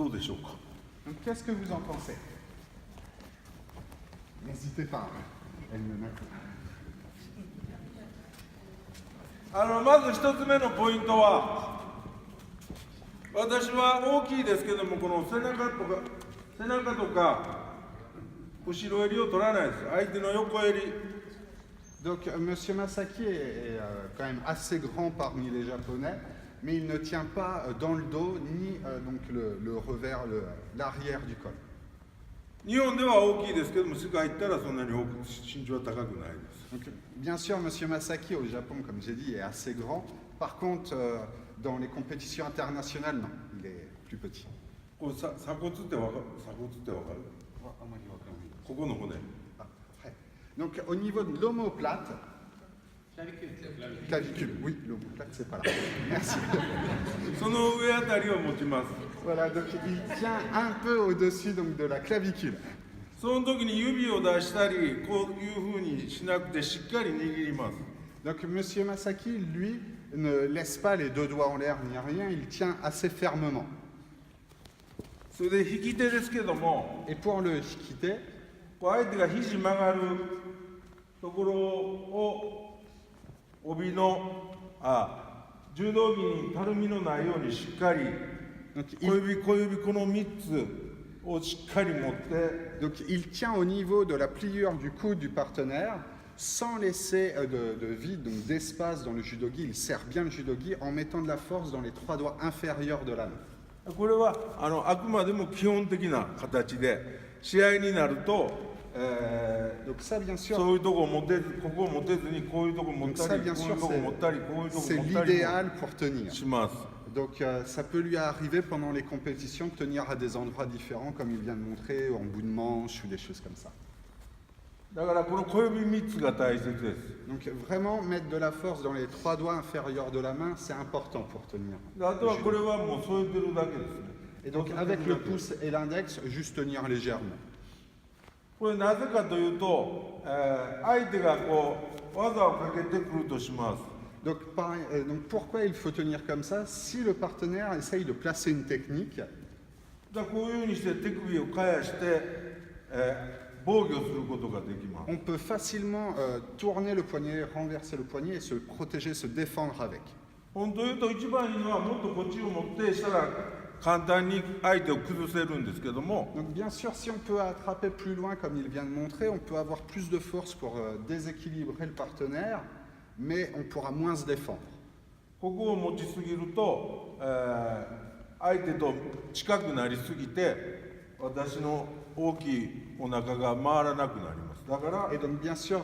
どうでしょうか。 Donc qu'est-ce que vous en pensez? N'hésitez pas. Elle me met. まず一つ目のポイントは、私は大きいですけども、この背中とか後ろ襟を取らないです。相手の横襟。 Donc Monsieur Masaki est quand même assez grand parmi les Japonais, mais il ne tient pas dans le dos ni donc le revers, l'arrière du col. 日本では大きいですけども、世界行ったらそんなに身長は高くないです。 Donc, bien sûr, Monsieur Masaki au Japon, comme j'ai dit, est assez grand. Par contre, dans les compétitions internationales, non, il est plus petit. これ鎖骨ってわかる？鎖骨ってわかる？ここの骨。 Ah, ouais. Donc au niveau de l'omoplate, clavicule, oui, l'omoplate c'est pas là. Merci. その上あたりを持ちます。 Voilà, donc il tient un peu au-dessus donc, de la clavicule. その時に指を出したり、こういうふうにしなくてしっかり握ります。 Donc Monsieur Masaki, lui, ne laisse pas les deux doigts en l'air ni rien, il tient assez fermement. それで引き手ですけども、 Et pour le hikite, こう相手が肘曲がるところを帯の柔道着にたるみのないようにしっかり donc 小指この3つをしっかり持って donc il tient au niveau de la pliure du coude du partenaire sans laisser de vide, donc d'espace dans le judogi. Il serre bien le judogi en mettant de la force dans les trois doigts inférieurs de la main. これはあくまでも基本的な形で試合になると Donc ça, bien sûr, そういうとこ持てずここ持てずにこういうとこ持ったりこういうとこ持ったりこういうとこ c'est 持ったり l'idéal pour tenir. します。 Donc ça peut lui arriver pendant les compétitions de tenir à des endroits différents, comme il vient de montrer, en bout de manche ou des choses comme ça. だからこの小指3つが大切です。 Donc vraiment mettre de la force dans les trois doigts inférieurs de la main, c'est important pour tenir. あとはこれはもう添えてるだけですね。 Et donc avec le pouce et l'index, juste tenir légèrement. これなぜかというと、相手がこう技をかけてくるとします。 Donc, donc pourquoi il faut tenir comme ça? Si le partenaire essaye de placer une technique, だからこういうふうにして手首を返して、防御することができます。 on peut facilement tourner le poignet, renverser le poignet et se protéger, se défendre avec. 本当言うと一番いいのはもっとこっちを持ってしたら簡単に相手を崩せるんですけども、 Donc bien sûr, si on peut attraper plus loin comme il vient de montrer, on peut avoir plus de force pour déséquilibrer le partenaire, mais on pourra moins se défendre. ここを持ちすぎると、相手と近くなりすぎて私の大きいお腹が回らなくなります。だから Et donc bien sûr,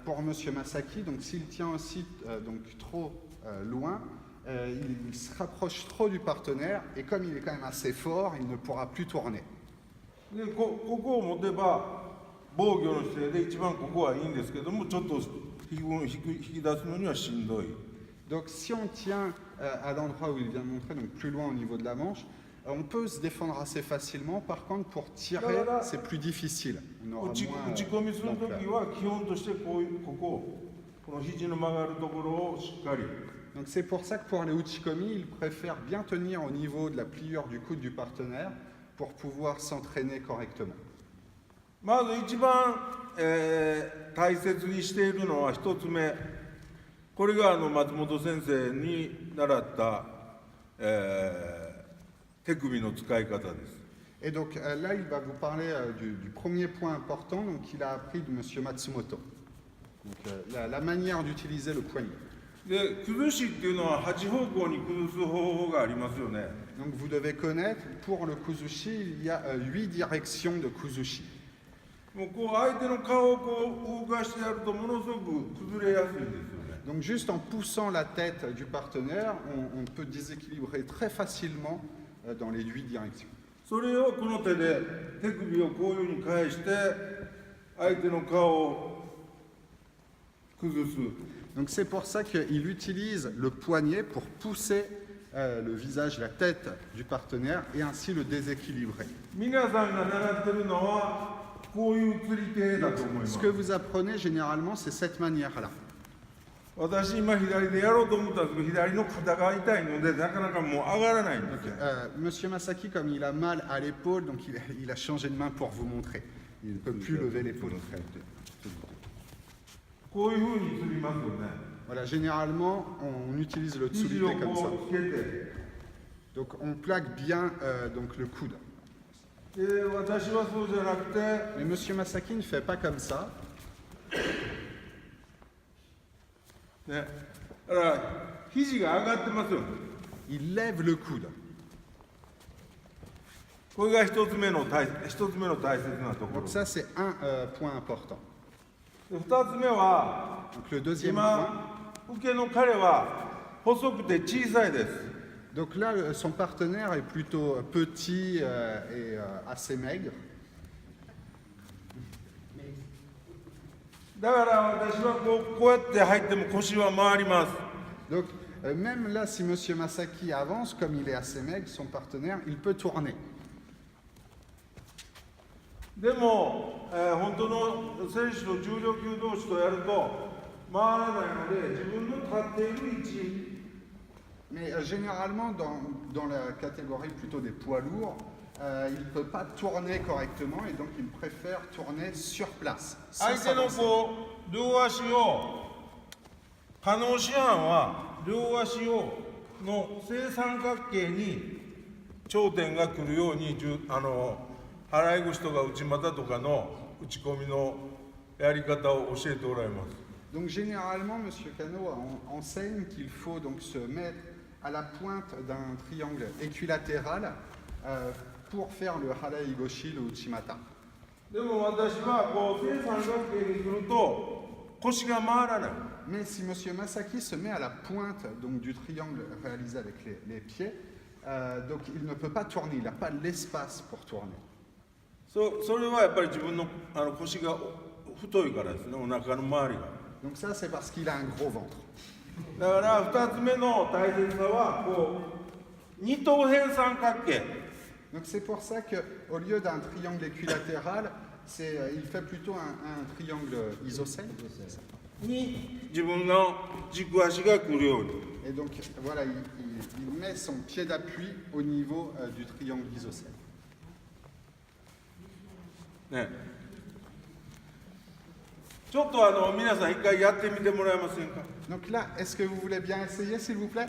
pour Monsieur Masaki, donc s'il tient aussi donc trop loin, il se rapproche trop du partenaire et comme il est quand même assez fort, il ne pourra plus tourner. でここを持てば防御の姿勢で一番ここはいいんですけども、ちょっと引き出すのにはしんどい。 Donc si on tient à l'endroit où il vient de montrer, donc plus loin au niveau de la manche, on peut se défendre assez facilement. Par contre, pour tirer, c'est plus difficile. On aura 打ち moins, 込みすると d'ampleur. きは基本としてこの肘の曲がるところをしっかり Donc c'est pour ça que pour les uchikomi, il préfère bien tenir au niveau de la pliure du coude du partenaire pour pouvoir s'entraîner correctement. まず一番、大切にしているのは一つ目、これが松本先生に習った、手首の使い方です。 Et donc là, il va vous parler du premier point important qu'il a appris de Monsieur Matsumoto. Donc, la manière d'utiliser le poignet. で、崩しっていうのは8方向に崩す方法がありますよね。 Donc vous devez connaître, pour le kuzushi, il y a 8 directions de kuzushi. もうこう相手の顔をこう動かしてやるとものすごく崩れやすいんですよね。 Donc juste en poussant la tête du partenaire, on peut déséquilibrer très facilement dans les 8 directions. それをこの手で手首をこういうふうに返して相手の顔を崩す。 Donc c'est pour ça qu'il utilise le poignet pour pousser le visage, la tête du partenaire et ainsi le déséquilibrer. 皆さんが習ってるのはこういう釣り手だと思います Ce。que vous apprenez généralement, c'est cette manière-là. 私今左でやろうと思ったんですけど、左の肩が痛いのでなかなかもう上がらないんですよ。 Monsieur Masaki, comme il a mal à l'épaule, donc il a changé de main pour vous montrer. Il ne peut plus lever l'épaule. こういうふうにすりますよね。 Voilà, généralement, on utilise le 肘 tsurite を comme ça. こうつけて、 Donc on plaque bien donc le coude. で私はそうじゃなくて、 Mais Monsieur Masaki ne fait pas comme ça. ね、だから肘が上がってますよね。 Il lève le coude. これが一つ目の大切なところ。 Donc ça, c'est un point important. で二つ目は、 Donc le deuxième point. 今受けの彼は細くて小さいです。 Donc là, son partenaire est plutôt petit et assez maigre. だから私はこうやって入っても腰は回ります。 Donc même là, si Monsieur Masaki avance, comme il est assez maigre, son partenaire, il peut tourner. でも、本当の選手と重量級同士とやると回らないので自分の立っている位置 Mais généralement, dans la catégorie plutôt des poids lourds, il ne peut pas tourner correctement et donc il préfère tourner sur place. sans 相手の s'avancer. こう両足を可能師範は両足をの正三角形に頂点が来るように払い腰とか内股とかの打ち込みのやり方を教えておられます。 Donc généralement, Monsieur Cano enseigne qu'il faut donc se mettre à la pointe d'un triangle équilatéral pour faire le harai goshi, le uchimata. でも私はこう正三角形に来ると腰が回らない。 Mais si Monsieur Masaki se met à la pointe donc, du triangle réalisé avec les pieds, donc il ne peut pas tourner, il n'a pas l'espace pour tourner. それはやっぱり自分の腰が太いからですね、お腹の周りが。 Donc ça, c'est parce qu'il a un gros ventre. だから2つ目の大切さはこう二等辺三角形。 Donc c'est pour ça qu'au lieu d'un triangle équilatéral, il fait plutôt un triangle isocèle. に自分の軸足が来るように。 Et donc voilà, il met son pied d'appui au niveau du triangle isocèle. ね。ちょっと皆さん一回やってみてもらえませんか。 Donc là, est-ce que vous voulez bien essayer, s'il vous plaît?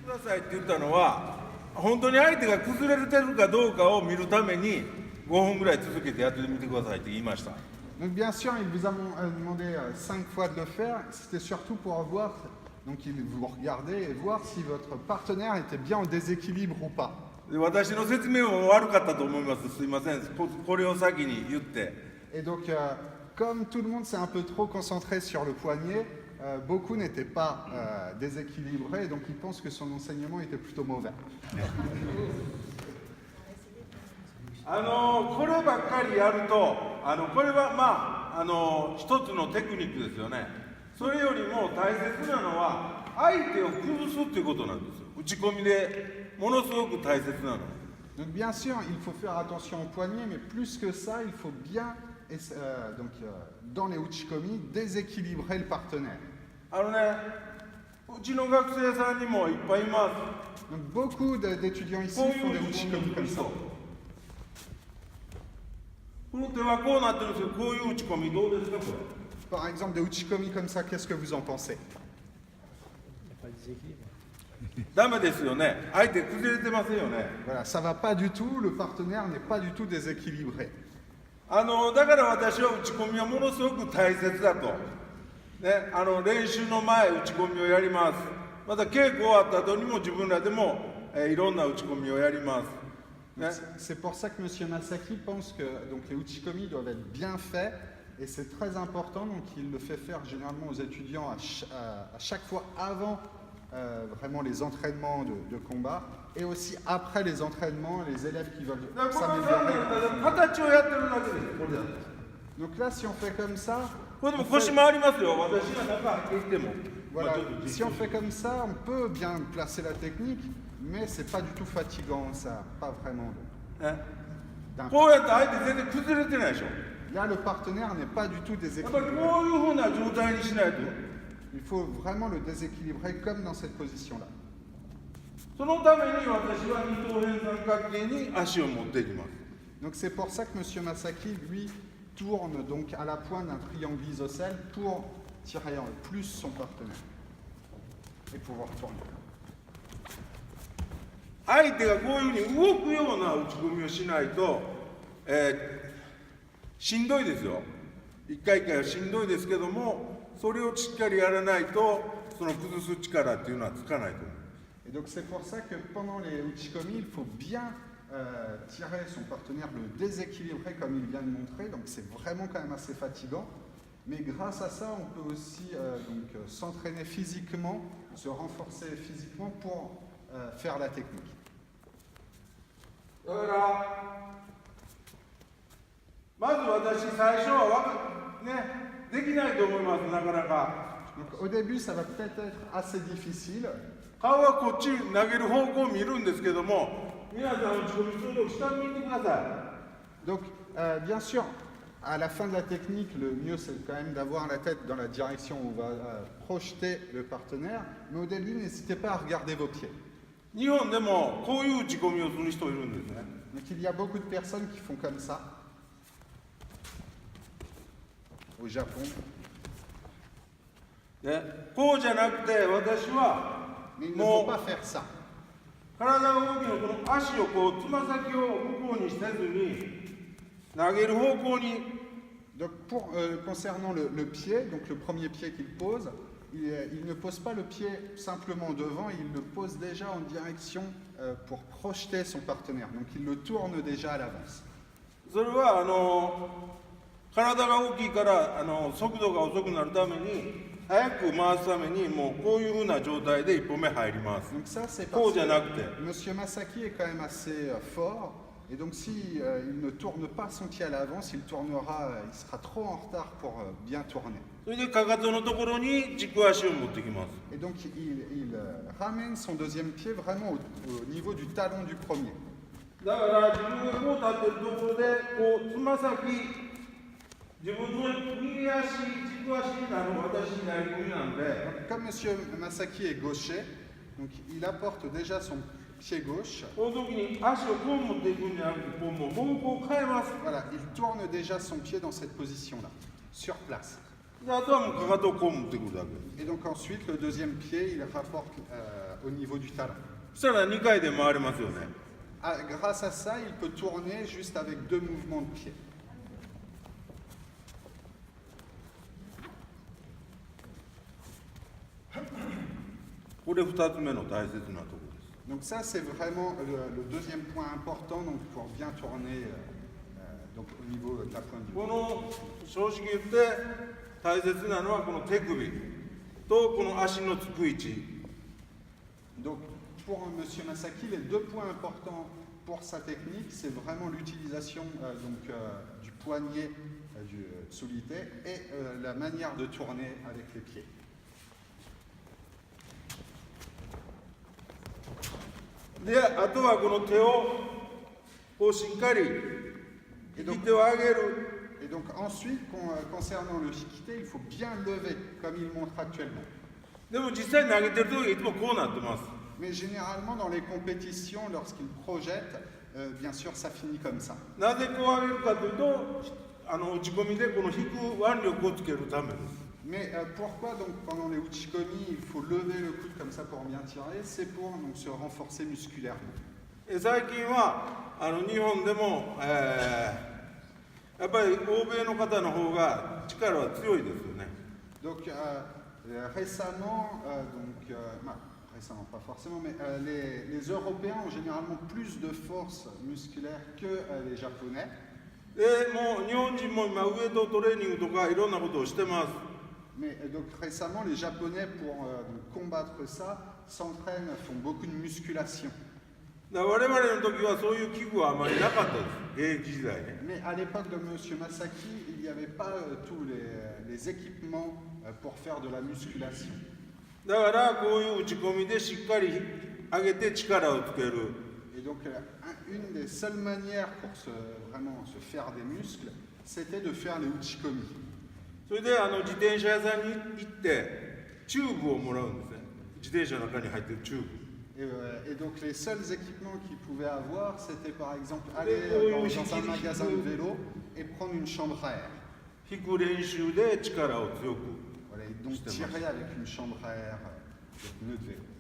くださいって言ったのは、本当に相手が崩れてるかどうかを見るために5分ぐらい続けてやってみてくださいって言いました。 Donc bien sûr, il vous a demandé 5 fois de le faire. C'était surtout pour voir, donc il vous regardez et voir si votre partenaire était bien en déséquilibre ou pas. で私の説明も悪かったと思います。すいません。これを先に言って。 Et donc, comme tout le monde s'est un peu trop concentré sur le poignet, beaucoup n'étaient pas déséquilibrés, et donc ils pensent que son enseignement était plutôt mauvais. こればっかりやると、これはまあ一つのテクニックですよね。それよりも大切なのは相手を崩すっていうことなんですよ。打ち込みでものすごく大切なの。 Donc bien sûr, il faut faire attention au poignet, mais plus que ça, il faut bien, dans les uchikomi, déséquilibrer le partenaire. うちの学生さんにもいっぱいいま Donc beaucoup d'étudiants ici す。こう font いう des 打ち込み uchikomi をする comme 人。 ça. この手はこうなってるんですけど、こういう打ち込みどうですかこれ。 Par exemple, des uchikomi comme ça, qu'est-ce que vous en pensez? ダメですよね。相手崩れてませんよね。 Voilà, ça va pas du tout, le partenaire n'est pas du tout déséquilibré. だから私は打ち込みはものすごく大切だと。ね、練習の前打ち込みをやります。また稽古終わった後にも自分らでも、いろんな打ち込みをやります。ね、 C'est pour ça que M. Masaki pense que donc, les uchikomi doivent être bien faits et c'est très important, donc il le fait faire généralement aux étudiants à chaque fois avant vraiment les entraînements de combat et aussi après les entraînements, les élèves qui veulent だからこのs'améliorer. 形をやってるだけです。これだけ。 Donc là, si on fait comme ça, これでも腰回りますよ。私が中入っていっても。 voilà, まあちょっと si on fait comme ça, on peut bien placer la technique, mais c'est pas du tout fatigant, ça, pas vraiment. ね d'un- こうやって相手全然崩れてないでしょ。 Là, le partenaire n'est pas du tout やっぱり déséquilibré. こういうふうな状態にしないと Il faut vraiment le déséquilibrer comme dans cette position-là. そのために私は二等辺三角形に足を持っていきます。 Donc c'est pour ça que M. Masaki, lui, tourne donc à la pointe d'un triangle isocèle pour tirer en plus son partenaire et pouvoir tourner. 相手がこういうふうに動くような打ち込みをしないと、しんどいですよ。一回一回はしんどいですけども、それをしっかりやらないと、その崩す力っていうのはつかないと思う。 Et donc c'est pour ça que pendant les uchikomi, il faut bien tirer son partenaire, le déséquilibrer comme il vient de montrer. Donc c'est vraiment quand même assez fatigant. Mais grâce à ça, on peut aussi s'entraîner physiquement, se renforcer physiquement pour faire la technique. だからまず私最初はねできないと思いますなかなか。 Donc au début, ça va peut-être être assez difficile. 顔はこっち投げる方向を見るんですけども、皆さん打ち込みするとき下見てください。 Donc bien sûr, à la fin de la technique, le mieux c'est quand même d'avoir la tête dans la direction où on va projeter le partenaire. Mais au début, n'hésitez pas à regarder vos pieds. 日本でもこういう打ち込みをする人いるんですね。 Donc il y a beaucoup de personnes qui font comme ça. Au Japon. でこうじゃなくて私は Mais il ne も faut う pas faire ça. 体の動きのこの足をこうつま先を向こうにせずに投げる方向に Donc concernant le pied, donc le premier pied qu'il pose, il ne pose pas le pied simplement devant, il le pose déjà en direction pour projeter son partenaire. Donc il le tourne déjà à l'avance. それは体が大きいから速度が遅くなるために早く回すためにもうこういうふうな状態で1歩目入ります。 Donc ça c'est こう parce じゃなくて que M. Masaki est quand même assez fort. Et donc si il ne tourne pas son pied à l'avance, il sera trop en retard pour bien tourner. それでかかとのところに軸足を持ってきます。 Et donc il ramène son deuxième pied vraiment au niveau du talon du premier. だから自分がこう立ってるところでこうつま先自分の右足軸足になる私になり込みなんで Comme M. Masaki est gaucher, donc il apporte déjà son pied gauche. この時に足をこう持っていくんじゃなくてこうもう方向を変えます。 Voilà, il tourne déjà son pied dans cette position-là, sur place. であとはもうかかとをこう持ってくるだけ。 Et donc ensuite, le deuxième pied, il rapporte au niveau du talon. そしたら2回で回れますよね。 Grâce à ça, il peut tourner juste avec 2 mouvements de pied. これ2つ目の大切なところです。 Donc ça, c'est vraiment le deuxième point important donc, pour bien tourner donc, au niveau de la pointe du pied. この正直言って大切なのはこの手首とこの足のつく位置。 Donc pour M. Masaki, les 2 points importants pour sa technique, c'est vraiment l'utilisation du poignet du tsulite et la manière de tourner avec les pieds. で、あとはこの手をこうしっかり引き手を上げる。 Et donc ensuite, concernant le shikite, il faut bien lever, comme il montre actuellement. でも実際に投げてる時いつもこうなってます。 Mais généralement, dans les compétitions, lorsqu'il projette, bien sûr, ça finit comme ça. なぜこう上げるかというと、打ち込みでこの引く腕力をつけるためです。 Mais pourquoi donc pendant les uchikomi, il faut lever le coude comme ça pour bien tirer? C'est pour donc, se renforcer musculairement. 最近は日本でも、やっぱり欧米の方の方が力は強いですよね。 Donc récemment, récemment pas forcément, mais les Européens ont généralement plus de force musculaire que les Japonais. でもう日本人も今ウエイトトレーニングとかいろんなことをしてます。 Mais donc récemment, les Japonais, pour combattre ça, s'entraînent, font beaucoup de musculation. だから我々の時はそういう器具はあまりなかったです、現役時代ね。 Mais à l'époque de M. Masaki, il n'y avait pas tous les équipements pour faire de la musculation. だからこういう打ち込みでしっかり上げて力をつける。 Et donc une des seules manières pour vraiment se faire des muscles, c'était de faire les uchikomi. それで自転車屋さんに行ってチューブをもらうんですね。自転車の中に入ってるチューブ。 Et donc les seuls équipements qu'ils pouvaient avoir, c'était par exemple aller dans un magasin de vélo et prendre une chambre à air. 引く練習で力を強く Voilà, et donc tirer avec une chambre à air, des pneus de vélo.